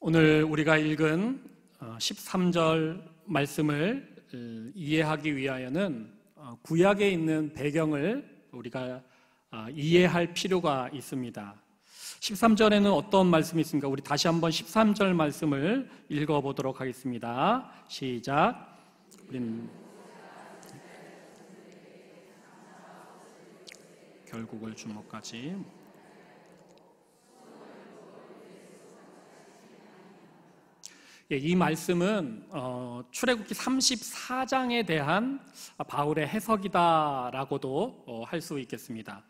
오늘 우리가 읽은 13절 말씀을 이해하기 위하여는 구약에 있는 배경을 우리가 이해할 필요가 있습니다. 13절에는 어떤 말씀이 있습니까? 우리 다시 한번 13절 말씀을 읽어보도록 하겠습니다. 시작. 우리는 결국을 주목하지. 이 말씀은 출애굽기 34장에 대한 바울의 해석이다라고도 할 수 있겠습니다.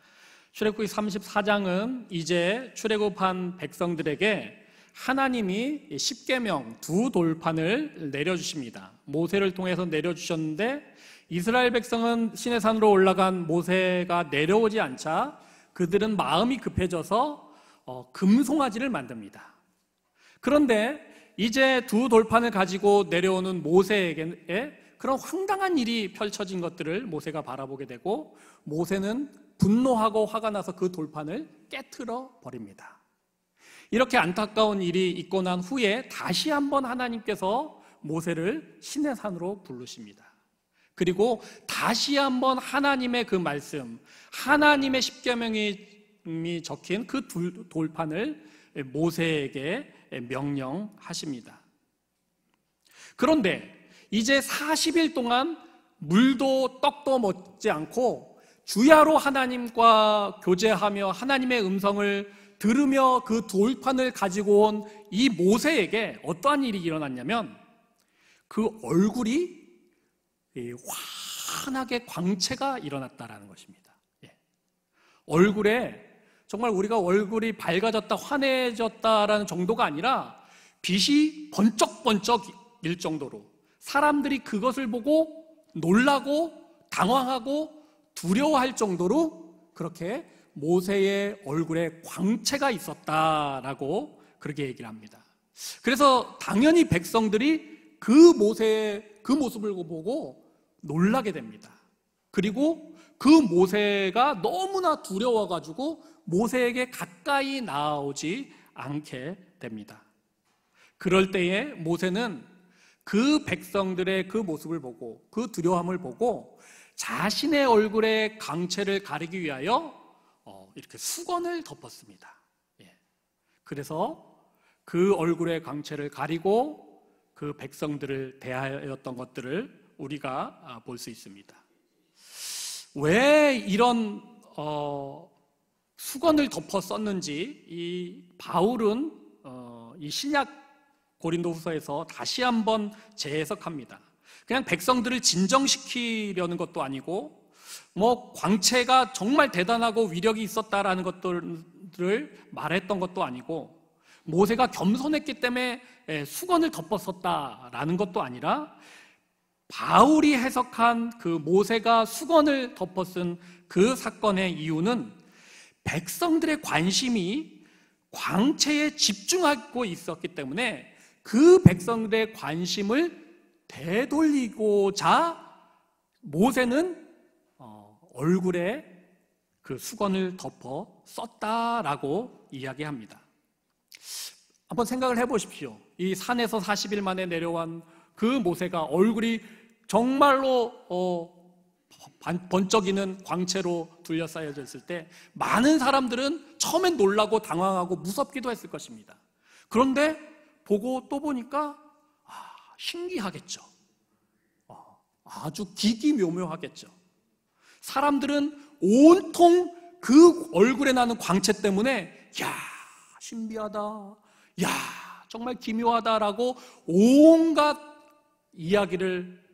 출애굽기 34장은 이제 출애굽한 백성들에게 하나님이 십계명 두 돌판을 내려주십니다. 모세를 통해서 내려주셨는데 이스라엘 백성은 시내산으로 올라간 모세가 내려오지 않자 그들은 마음이 급해져서 금송아지를 만듭니다. 그런데 이제 두 돌판을 가지고 내려오는 모세에게 그런 황당한 일이 펼쳐진 것들을 모세가 바라보게 되고 모세는 분노하고 화가 나서 그 돌판을 깨트려 버립니다. 이렇게 안타까운 일이 있고 난 후에 다시 한번 하나님께서 모세를 시내산으로 부르십니다. 그리고 다시 한번 하나님의 그 말씀, 하나님의 십계명이 적힌 그 돌판을 모세에게 명령하십니다. 그런데 이제 40일 동안 물도 떡도 먹지 않고 주야로 하나님과 교제하며 하나님의 음성을 들으며 그 돌판을 가지고 온 이 모세에게 어떠한 일이 일어났냐면 그 얼굴이 환하게 광채가 일어났다라는 것입니다. 얼굴에 정말 우리가 얼굴이 밝아졌다, 환해졌다라는 정도가 아니라 빛이 번쩍번쩍일 정도로 사람들이 그것을 보고 놀라고 당황하고 두려워할 정도로 그렇게 모세의 얼굴에 광채가 있었다라고 그렇게 얘기를 합니다. 그래서 당연히 백성들이 그 모세의 그 모습을 보고 놀라게 됩니다. 그리고 그 모세가 너무나 두려워가지고 모세에게 가까이 나오지 않게 됩니다. 그럴 때에 모세는 그 백성들의 그 모습을 보고 그 두려움을 보고 자신의 얼굴의 광채를 가리기 위하여 이렇게 수건을 덮었습니다. 그래서 그 얼굴의 광채를 가리고 그 백성들을 대하였던 것들을 우리가 볼 수 있습니다. 왜 이런 수건을 덮어 썼는지 이 바울은 이 신약 고린도후서에서 다시 한번 재해석합니다. 그냥 백성들을 진정시키려는 것도 아니고 광채가 정말 대단하고 위력이 있었다라는 것들을 말했던 것도 아니고 모세가 겸손했기 때문에 수건을 덮어 썼다라는 것도 아니라 바울이 해석한 그 모세가 수건을 덮어 쓴 그 사건의 이유는 백성들의 관심이 광채에 집중하고 있었기 때문에 그 백성들의 관심을 되돌리고자 모세는 얼굴에 그 수건을 덮어 썼다라고 이야기합니다. 한번 생각을 해보십시오. 이 산에서 40일 만에 내려온 그 모세가 얼굴이 정말로 번쩍이는 광채로 둘러싸여져 있을 때 많은 사람들은 처음엔 놀라고 당황하고 무섭기도 했을 것입니다. 그런데 보고 또 보니까 신기하겠죠. 아주 기기묘묘하겠죠. 사람들은 온통 그 얼굴에 나는 광채 때문에 야, 신비하다, 야, 정말 기묘하다라고 온갖 이야기를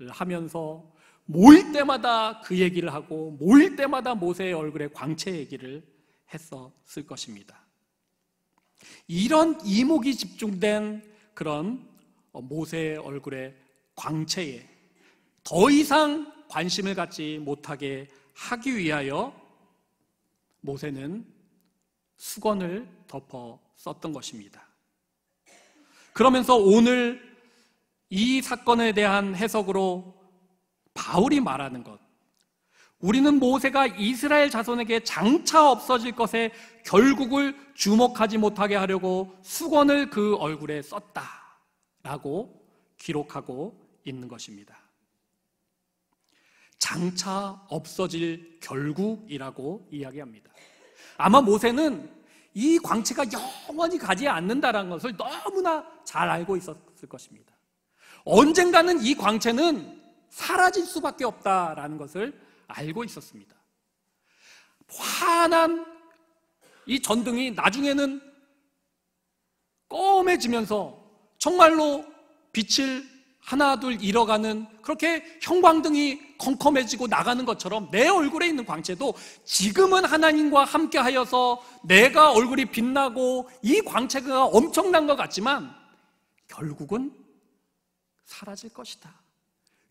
하면서 모일 때마다 그 얘기를 하고 모일 때마다 모세의 얼굴에 광채 얘기를 했었을 것입니다. 이런 이목이 집중된 그런 모세의 얼굴의 광채에 더 이상 관심을 갖지 못하게 하기 위하여 모세는 수건을 덮어 썼던 것입니다. 그러면서 오늘 이 사건에 대한 해석으로 바울이 말하는 것, 우리는 모세가 이스라엘 자손에게 장차 없어질 것에 결국을 주목하지 못하게 하려고 수건을 그 얼굴에 썼다라고 기록하고 있는 것입니다. 장차 없어질 결국이라고 이야기합니다. 아마 모세는 이 광채가 영원히 가지 않는다는 것을 너무나 잘 알고 있었을 것입니다. 언젠가는 이 광채는 사라질 수밖에 없다라는 것을 알고 있었습니다. 환한 이 전등이 나중에는 검해지면서 정말로 빛을 하나 둘 잃어가는, 그렇게 형광등이 컴컴해지고 나가는 것처럼 내 얼굴에 있는 광채도 지금은 하나님과 함께 하여서 내가 얼굴이 빛나고 이 광채가 엄청난 것 같지만 결국은 사라질 것이다,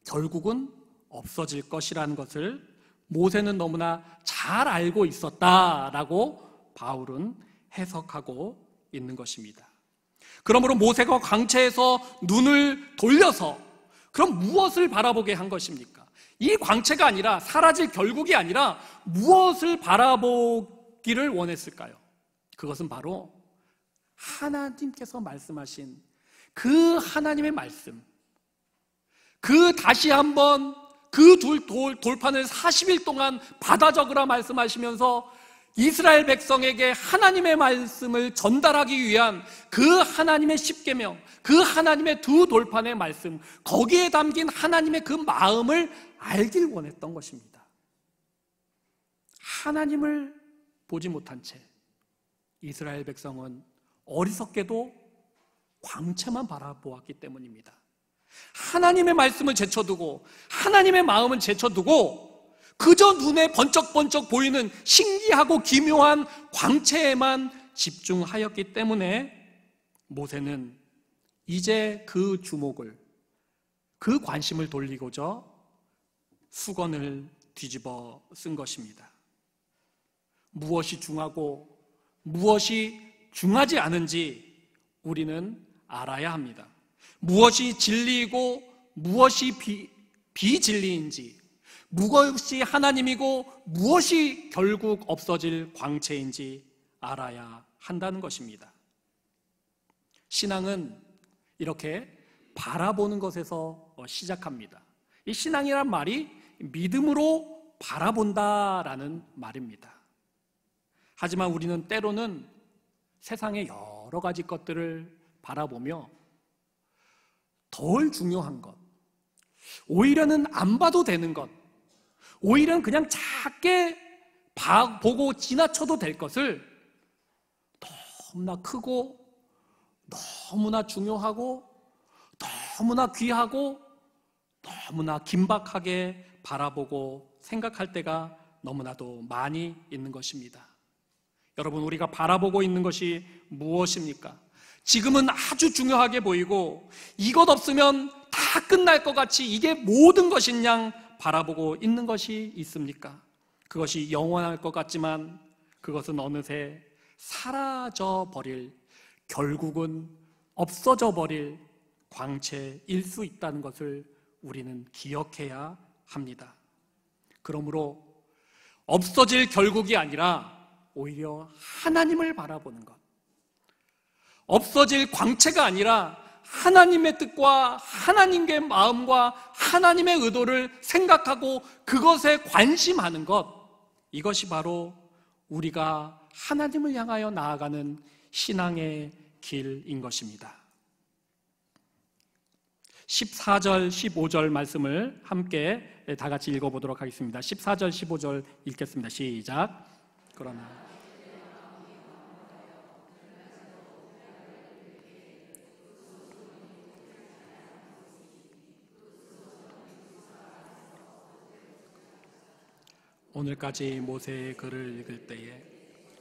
결국은 없어질 것이라는 것을 모세는 너무나 잘 알고 있었다라고 바울은 해석하고 있는 것입니다. 그러므로 모세가 광채에서 눈을 돌려서 그럼 무엇을 바라보게 한 것입니까? 이 광채가 아니라, 사라질 결국이 아니라 무엇을 바라보기를 원했을까요? 그것은 바로 하나님께서 말씀하신 그 하나님의 말씀, 그 다시 한번 그 돌판을 40일 동안 받아 적으라 말씀하시면서 이스라엘 백성에게 하나님의 말씀을 전달하기 위한 그 하나님의 십계명, 그 하나님의 두 돌판의 말씀, 거기에 담긴 하나님의 그 마음을 알길 원했던 것입니다. 하나님을 보지 못한 채 이스라엘 백성은 어리석게도 광채만 바라보았기 때문입니다. 하나님의 말씀을 제쳐두고 하나님의 마음을 제쳐두고 그저 눈에 번쩍번쩍 보이는 신기하고 기묘한 광채에만 집중하였기 때문에 모세는 이제 그 주목을, 그 관심을 돌리고자 수건을 뒤집어 쓴 것입니다. 무엇이 중하고 무엇이 중하지 않은지 우리는 알아야 합니다. 무엇이 진리이고 무엇이 비진리인지, 무엇이 하나님이고 무엇이 결국 없어질 광채인지 알아야 한다는 것입니다. 신앙은 이렇게 바라보는 것에서 시작합니다. 이 신앙이란 말이 믿음으로 바라본다라는 말입니다. 하지만 우리는 때로는 세상의 여러 가지 것들을 바라보며 덜 중요한 것, 오히려는 안 봐도 되는 것, 오히려 그냥 작게 보고 지나쳐도 될 것을 너무나 크고 너무나 중요하고 너무나 귀하고 너무나 긴박하게 바라보고 생각할 때가 너무나도 많이 있는 것입니다. 여러분, 우리가 바라보고 있는 것이 무엇입니까? 지금은 아주 중요하게 보이고 이것 없으면 다 끝날 것 같이 이게 모든 것인 양 바라보고 있는 것이 있습니까? 그것이 영원할 것 같지만 그것은 어느새 사라져 버릴, 결국은 없어져 버릴 광채일 수 있다는 것을 우리는 기억해야 합니다. 그러므로 없어질 결국이 아니라 오히려 하나님을 바라보는 것, 없어질 광채가 아니라 하나님의 뜻과 하나님의 마음과 하나님의 의도를 생각하고 그것에 관심하는 것, 이것이 바로 우리가 하나님을 향하여 나아가는 신앙의 길인 것입니다. 14절, 15절 말씀을 함께 다 같이 읽어보도록 하겠습니다. 14절, 15절 읽겠습니다. 시작. 그러나 오늘까지 모세의 글을 읽을 때에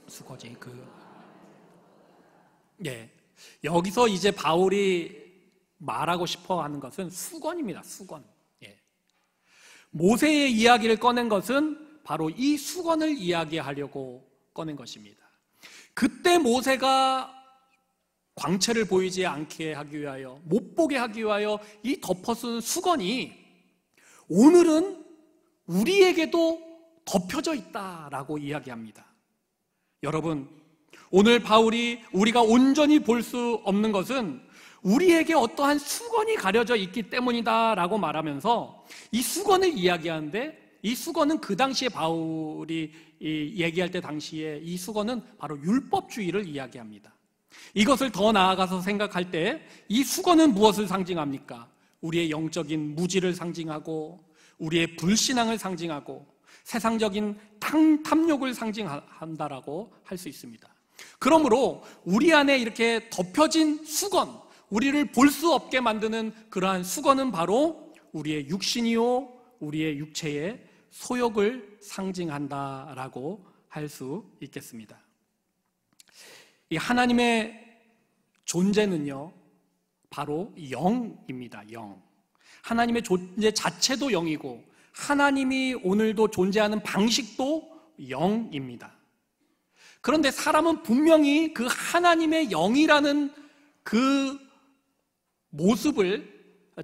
수거지 여기서 이제 바울이 말하고 싶어 하는 것은 수건입니다. 수건. 모세의 이야기를 꺼낸 것은 바로 이 수건을 이야기하려고 꺼낸 것입니다. 그때 모세가 광채를 보이지 않게 하기 위하여, 못 보게 하기 위하여 이 덮어쓴 수건이 오늘은 우리에게도 덮여져 있다라고 이야기합니다. 여러분, 오늘 바울이 우리가 온전히 볼 수 없는 것은 우리에게 어떠한 수건이 가려져 있기 때문이다라고 말하면서 이 수건을 이야기하는데, 이 수건은 그 당시에 바울이 얘기할 때 당시에 이 수건은 바로 율법주의를 이야기합니다. 이것을 더 나아가서 생각할 때 이 수건은 무엇을 상징합니까? 우리의 영적인 무지를 상징하고, 우리의 불신앙을 상징하고, 세상적인 탐욕을 상징한다라고 할 수 있습니다. 그러므로 우리 안에 이렇게 덮여진 수건, 우리를 볼 수 없게 만드는 그러한 수건은 바로 우리의 육신이요, 우리의 육체의 소욕을 상징한다라고 할 수 있겠습니다. 이 하나님의 존재는요, 바로 영입니다. 영. 하나님의 존재 자체도 영이고 하나님이 오늘도 존재하는 방식도 영입니다. 그런데 사람은 분명히 그 하나님의 영이라는 그 모습을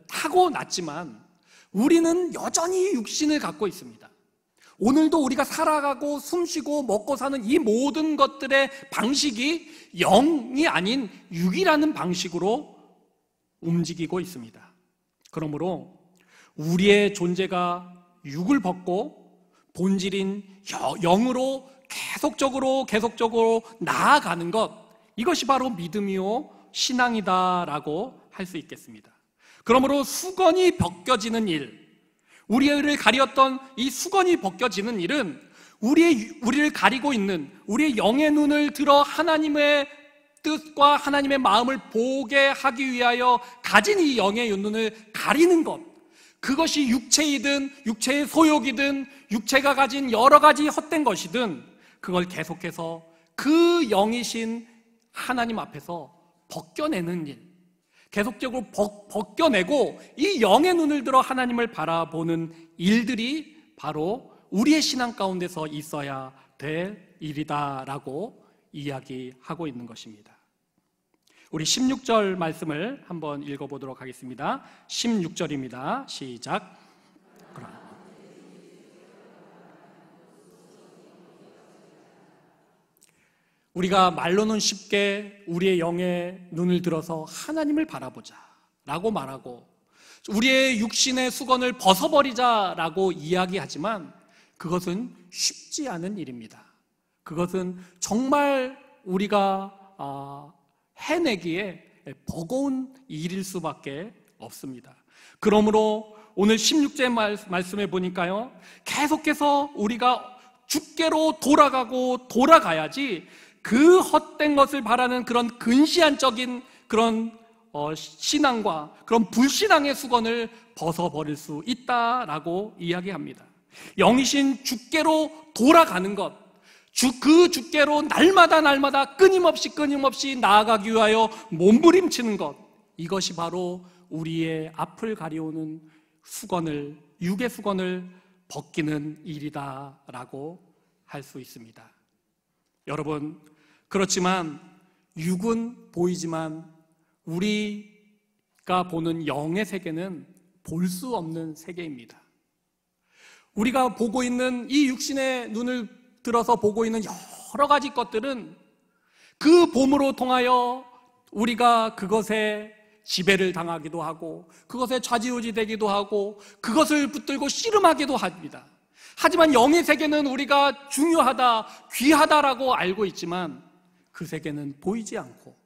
타고났지만 우리는 여전히 육신을 갖고 있습니다. 오늘도 우리가 살아가고 숨쉬고 먹고 사는 이 모든 것들의 방식이 영이 아닌 육이라는 방식으로 움직이고 있습니다. 그러므로 우리의 존재가 육을 벗고 본질인 영으로 계속적으로 나아가는 것, 이것이 바로 믿음이요 신앙이다라고 할 수 있겠습니다. 그러므로 수건이 벗겨지는 일, 우리를 가렸던 이 수건이 벗겨지는 일은 우리를 가리고 있는 우리의 영의 눈을 들어 하나님의 뜻과 하나님의 마음을 보게 하기 위하여 가진 이 영의 눈을 가리는 것, 그것이 육체이든 육체의 소욕이든 육체가 가진 여러 가지 헛된 것이든 그걸 계속해서 그 영이신 하나님 앞에서 벗겨내는 일, 계속적으로 벗겨내고 이 영의 눈을 들어 하나님을 바라보는 일들이 바로 우리의 신앙 가운데서 있어야 될 일이다라고 이야기하고 있는 것입니다. 우리 16절 말씀을 한번 읽어보도록 하겠습니다. 16절입니다. 시작. 우리가 말로는 쉽게 우리의 영의 눈을 들어서 하나님을 바라보자 라고 말하고 우리의 육신의 수건을 벗어버리자라고 이야기하지만 그것은 쉽지 않은 일입니다. 그것은 정말 우리가 해내기에 버거운 일일 수밖에 없습니다. 그러므로 오늘 16절 말씀에 보니까요, 계속해서 우리가 주께로 돌아가고 돌아가야지 그 헛된 것을 바라는 그런 근시안적인 그런 신앙과 그런 불신앙의 수건을 벗어버릴 수 있다라고 이야기합니다. 영이신 주께로 돌아가는 것, 그 주께로 날마다 끊임없이 나아가기 위하여 몸부림치는 것, 이것이 바로 우리의 앞을 가려오는 수건을, 육의 수건을 벗기는 일이다라고 할 수 있습니다. 여러분, 그렇지만 육은 보이지만 우리가 보는 영의 세계는 볼 수 없는 세계입니다. 우리가 보고 있는 이 육신의 눈을 들어서 보고 있는 여러 가지 것들은 그 봄으로 통하여 우리가 그것에 지배를 당하기도 하고 그것에 좌지우지 되기도 하고 그것을 붙들고 씨름하기도 합니다. 하지만 영의 세계는 우리가 중요하다, 귀하다라고 알고 있지만 그 세계는 보이지 않고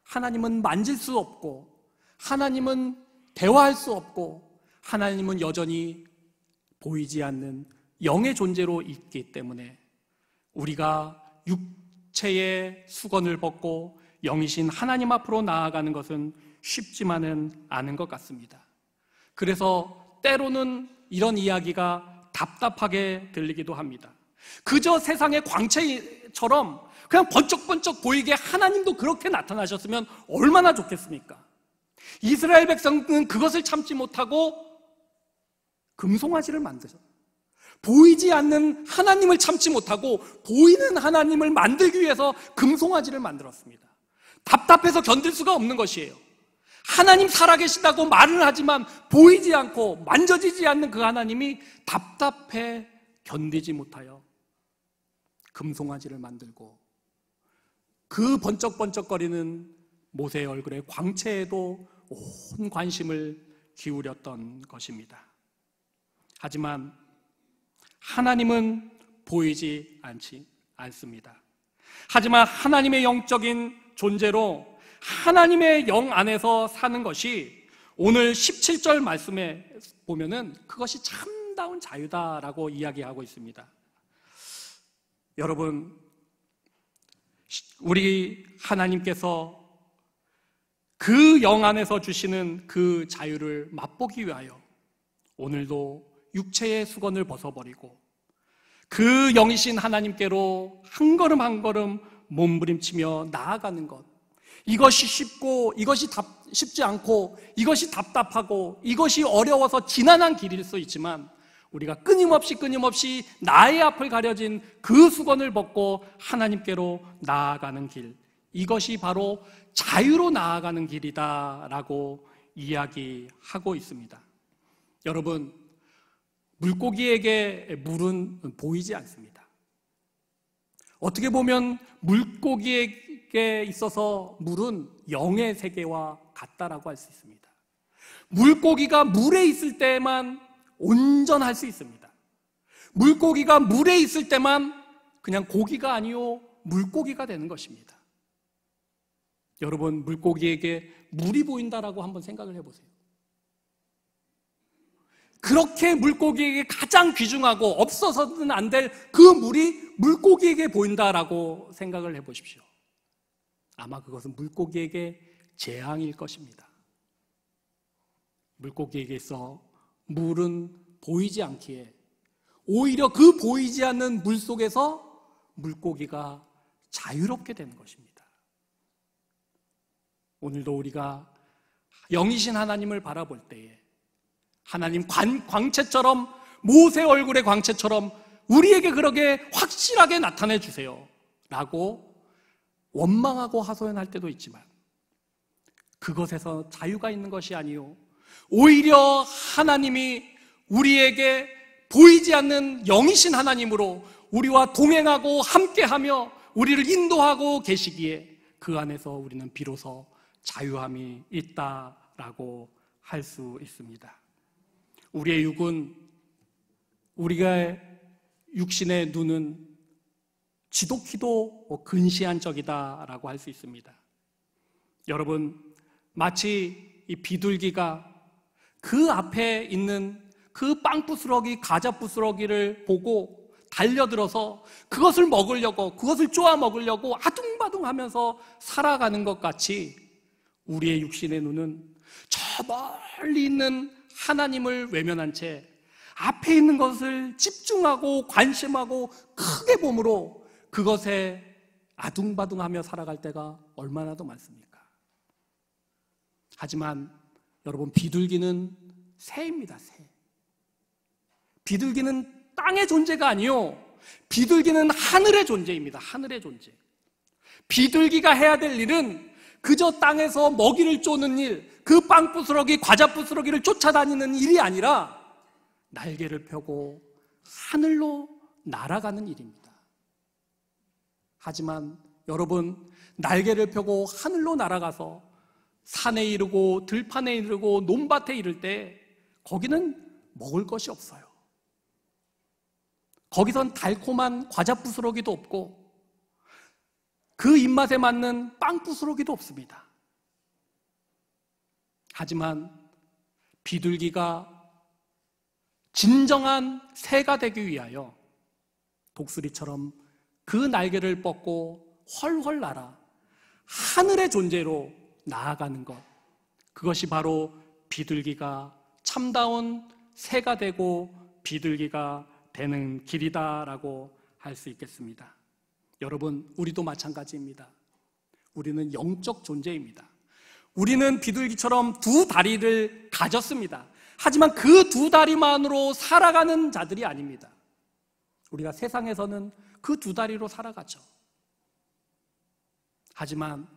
하나님은 만질 수 없고 하나님은 대화할 수 없고 하나님은 여전히 보이지 않는 영의 존재로 있기 때문에 우리가 육체의 수건을 벗고 영이신 하나님 앞으로 나아가는 것은 쉽지만은 않은 것 같습니다. 그래서 때로는 이런 이야기가 답답하게 들리기도 합니다. 그저 세상의 광채처럼 그냥 번쩍번쩍 보이게 하나님도 그렇게 나타나셨으면 얼마나 좋겠습니까? 이스라엘 백성은 그것을 참지 못하고 금송아지를 만드셨어요. 보이지 않는 하나님을 참지 못하고 보이는 하나님을 만들기 위해서 금송아지를 만들었습니다. 답답해서 견딜 수가 없는 것이에요. 하나님 살아계시다고 말을 하지만 보이지 않고 만져지지 않는 그 하나님이 답답해 견디지 못하여 금송아지를 만들고 그 번쩍번쩍거리는 모세의 얼굴에 광채에도 온 관심을 기울였던 것입니다. 하지만 하나님은 보이지 않습니다. 하지만 하나님의 영적인 존재로 하나님의 영 안에서 사는 것이 오늘 17절 말씀에 보면은 그것이 참다운 자유다라고 이야기하고 있습니다. 여러분, 우리 하나님께서 그 영 안에서 주시는 그 자유를 맛보기 위하여 오늘도 육체의 수건을 벗어버리고 그 영이신 하나님께로 한 걸음 한 걸음 몸부림치며 나아가는 것, 이것이 쉽고 이것이 쉽지 않고 이것이 답답하고 이것이 어려워서 지난한 길일 수 있지만 우리가 끊임없이 나의 앞을 가려진 그 수건을 벗고 하나님께로 나아가는 길, 이것이 바로 자유로 나아가는 길이다라고 이야기하고 있습니다. 여러분, 물고기에게 물은 보이지 않습니다. 어떻게 보면 물고기에게 있어서 물은 영의 세계와 같다라고 할 수 있습니다. 물고기가 물에 있을 때만 온전할 수 있습니다. 물고기가 물에 있을 때만 그냥 고기가 아니요 물고기가 되는 것입니다. 여러분, 물고기에게 물이 보인다라고 한번 생각을 해보세요. 그렇게 물고기에게 가장 귀중하고 없어서는 안 될 그 물이 물고기에게 보인다라고 생각을 해보십시오. 아마 그것은 물고기에게 재앙일 것입니다. 물고기에게서 물은 보이지 않기에 오히려 그 보이지 않는 물 속에서 물고기가 자유롭게 되는 것입니다. 오늘도 우리가 영이신 하나님을 바라볼 때에 하나님 광채처럼, 모세 얼굴의 광채처럼 우리에게 그렇게 확실하게 나타내 주세요 라고 원망하고 하소연할 때도 있지만 그것에서 자유가 있는 것이 아니요 오히려 하나님이 우리에게 보이지 않는 영이신 하나님으로 우리와 동행하고 함께하며 우리를 인도하고 계시기에 그 안에서 우리는 비로소 자유함이 있다라고 할 수 있습니다. 우리의 육은, 우리가 육신의 눈은 지독히도 근시한 적이다라고 할 수 있습니다. 여러분, 마치 이 비둘기가 그 앞에 있는 그 빵부스러기, 과자부스러기를 보고 달려들어서 그것을 먹으려고, 그것을 쪼아 먹으려고 아둥바둥하면서 살아가는 것 같이 우리의 육신의 눈은 저 멀리 있는 하나님을 외면한 채 앞에 있는 것을 집중하고 관심하고 크게 봄으로 그것에 아둥바둥하며 살아갈 때가 얼마나 더 많습니까? 하지만 여러분, 비둘기는 새입니다. 새. 비둘기는 땅의 존재가 아니요, 비둘기는 하늘의 존재입니다. 하늘의 존재. 비둘기가 해야 될 일은 그저 땅에서 먹이를 쫓는 일, 그 빵부스러기, 과자부스러기를 쫓아다니는 일이 아니라 날개를 펴고 하늘로 날아가는 일입니다. 하지만 여러분, 날개를 펴고 하늘로 날아가서 산에 이르고 들판에 이르고 논밭에 이를 때 거기는 먹을 것이 없어요. 거기선 달콤한 과자부스러기도 없고 그 입맛에 맞는 빵부스러기도 없습니다. 하지만 비둘기가 진정한 새가 되기 위하여 독수리처럼 그 날개를 뻗고 훨훨 날아 하늘의 존재로 나아가는 것, 그것이 바로 비둘기가 참다운 새가 되고 비둘기가 되는 길이다라고 할 수 있겠습니다. 여러분, 우리도 마찬가지입니다. 우리는 영적 존재입니다. 우리는 비둘기처럼 두 다리를 가졌습니다. 하지만 그 두 다리만으로 살아가는 자들이 아닙니다. 우리가 세상에서는 그 두 다리로 살아가죠. 하지만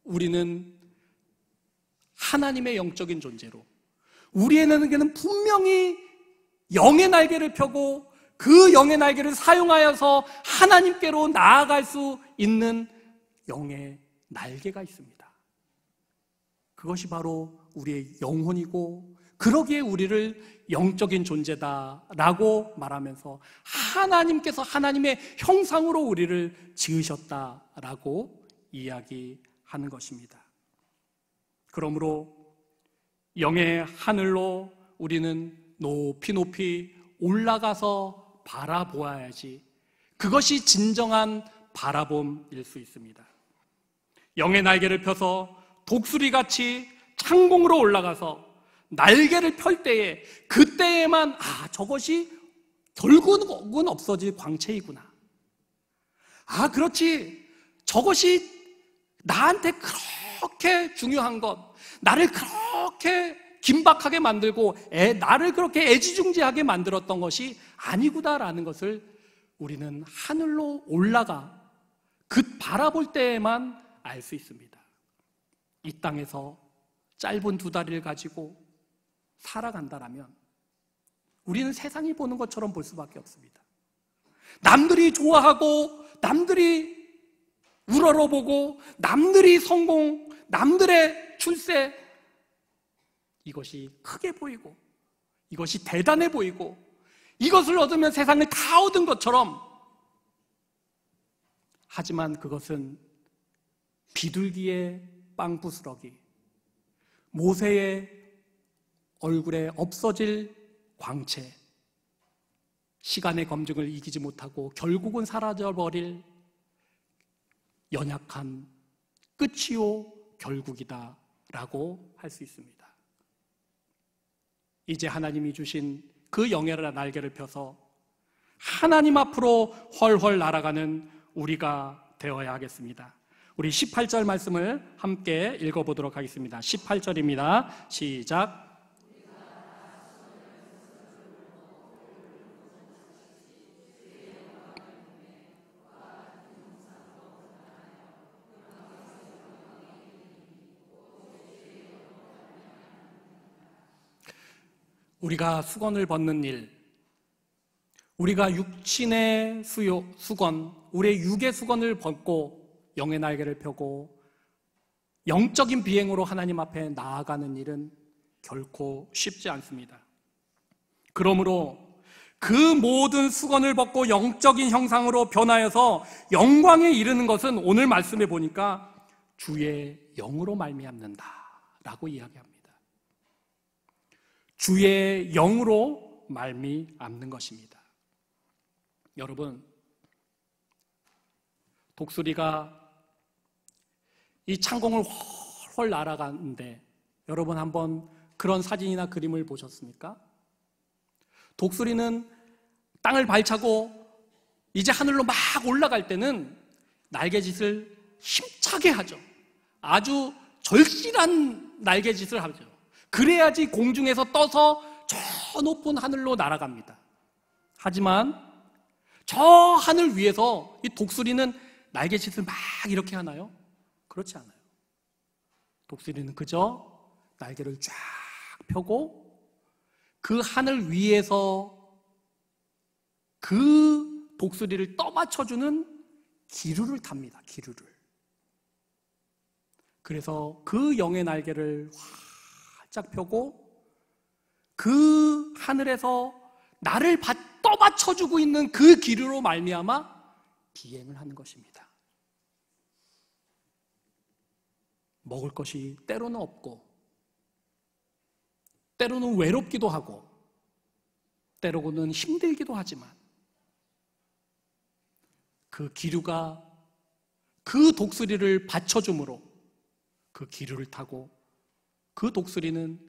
우리는 하나님의 영적인 존재로 우리에게는 분명히 영의 날개를 펴고 그 영의 날개를 사용하여서 하나님께로 나아갈 수 있는 영의 날개가 있습니다. 그것이 바로 우리의 영혼이고, 그러기에 우리를 영적인 존재다라고 말하면서 하나님께서 하나님의 형상으로 우리를 지으셨다라고 이야기하는 것입니다. 그러므로 영의 하늘로 우리는 높이 높이 올라가서 바라보아야지, 그것이 진정한 바라봄일 수 있습니다. 영의 날개를 펴서 독수리같이 창공으로 올라가서 날개를 펼 때에, 그때에만 저것이 결국은 없어질 광채이구나. 그렇지, 저것이 나한테 그렇게 중요한 것, 나를 그렇게 긴박하게 만들고 나를 그렇게 애지중지하게 만들었던 것이 아니구나라는 것을 우리는 하늘로 올라가 바라볼 때에만 알 수 있습니다. 이 땅에서 짧은 두 다리를 가지고 살아간다라면 우리는 세상이 보는 것처럼 볼 수밖에 없습니다. 남들이 좋아하고, 남들이 우러러보고, 남들이 성공, 남들의 출세, 이것이 크게 보이고, 이것이 대단해 보이고, 이것을 얻으면 세상을 다 얻은 것처럼, 하지만 그것은 비둘기의 빵부스러기, 모세의 얼굴에 없어질 광채, 시간의 검증을 이기지 못하고 결국은 사라져버릴 연약한 끝이요 결국이다 라고 할 수 있습니다. 이제 하나님이 주신 그 영의 날개를 펴서 하나님 앞으로 훨훨 날아가는 우리가 되어야 하겠습니다. 우리 18절 말씀을 함께 읽어보도록 하겠습니다. 18절입니다. 시작. 우리가 수건을 벗는 일, 우리가 육신의 수건, 우리의 육의 수건을 벗고 영의 날개를 펴고 영적인 비행으로 하나님 앞에 나아가는 일은 결코 쉽지 않습니다. 그러므로 그 모든 수건을 벗고 영적인 형상으로 변하여서 영광에 이르는 것은 오늘 말씀해 보니까 주의 영으로 말미암는다라고 이야기합니다. 주의 영으로 말미암는 것입니다. 여러분, 독수리가 이 창공을 훨훨 날아가는데 여러분 한번 그런 사진이나 그림을 보셨습니까? 독수리는 땅을 발차고 이제 하늘로 막 올라갈 때는 날개짓을 힘차게 하죠. 아주 절실한 날개짓을 하죠. 그래야지 공중에서 떠서 저 높은 하늘로 날아갑니다. 하지만 저 하늘 위에서 이 독수리는 날개짓을 막 이렇게 하나요? 그렇지 않아요. 독수리는 그저 날개를 쫙 펴고 그 하늘 위에서 그 독수리를 떠받쳐주는 기류를 탑니다. 기류를. 그래서 그 영의 날개를 활짝 펴고 그 하늘에서 나를 떠받쳐주고 있는 그 기류로 말미암아 비행을 하는 것입니다. 먹을 것이 때로는 없고, 때로는 외롭기도 하고, 때로는 힘들기도 하지만 그 기류가 그 독수리를 받쳐줌으로 그 기류를 타고 그 독수리는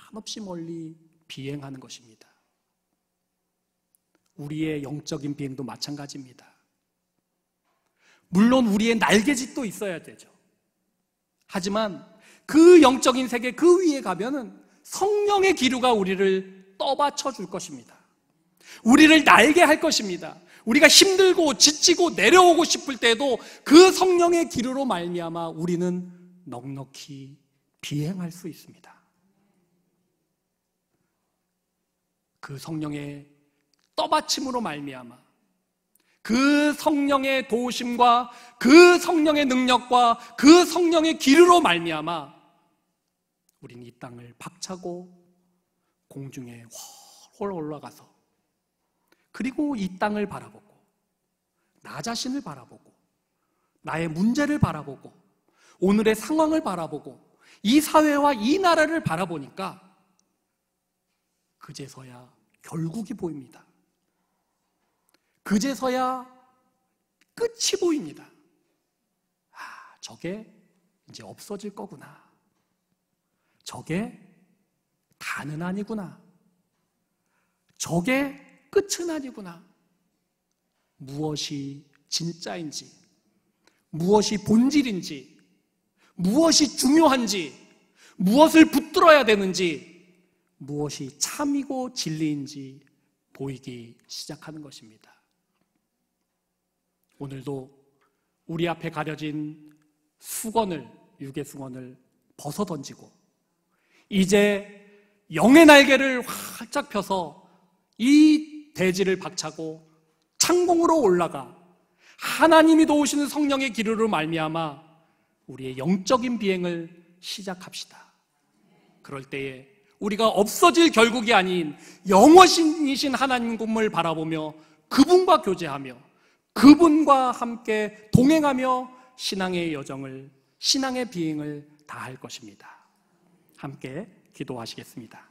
한없이 멀리 비행하는 것입니다. 우리의 영적인 비행도 마찬가지입니다. 물론 우리의 날개짓도 있어야 되죠. 하지만 그 영적인 세계 그 위에 가면은 성령의 기류가 우리를 떠받쳐 줄 것입니다. 우리를 날게 할 것입니다. 우리가 힘들고 지치고 내려오고 싶을 때도 그 성령의 기류로 말미암아 우리는 넉넉히 비행할 수 있습니다. 그 성령의 떠받침으로 말미암아 그 성령의 도우심과 그 성령의 능력과 그 성령의 기르로 말미암아 우리는 이 땅을 박차고 공중에 훨훨 올라가서 그리고 이 땅을 바라보고 나 자신을 바라보고 나의 문제를 바라보고 오늘의 상황을 바라보고 이 사회와 이 나라를 바라보니까 그제서야 결국이 보입니다. 그제서야 끝이 보입니다. 저게 이제 없어질 거구나. 저게 다는 아니구나. 저게 끝은 아니구나. 무엇이 진짜인지, 무엇이 본질인지, 무엇이 중요한지, 무엇을 붙들어야 되는지, 무엇이 참이고 진리인지 보이기 시작하는 것입니다. 오늘도 우리 앞에 가려진 수건을, 유괴 수건을 벗어 던지고 이제 영의 날개를 활짝 펴서 이 대지를 박차고 창공으로 올라가 하나님이 도우시는 성령의 기르로 말미암아 우리의 영적인 비행을 시작합시다. 그럴 때에 우리가 없어질 결국이 아닌 영원이신 하나님을 바라보며 그분과 교제하며 그분과 함께 동행하며 신앙의 여정을, 신앙의 비행을 다할 것입니다. 함께 기도하시겠습니다.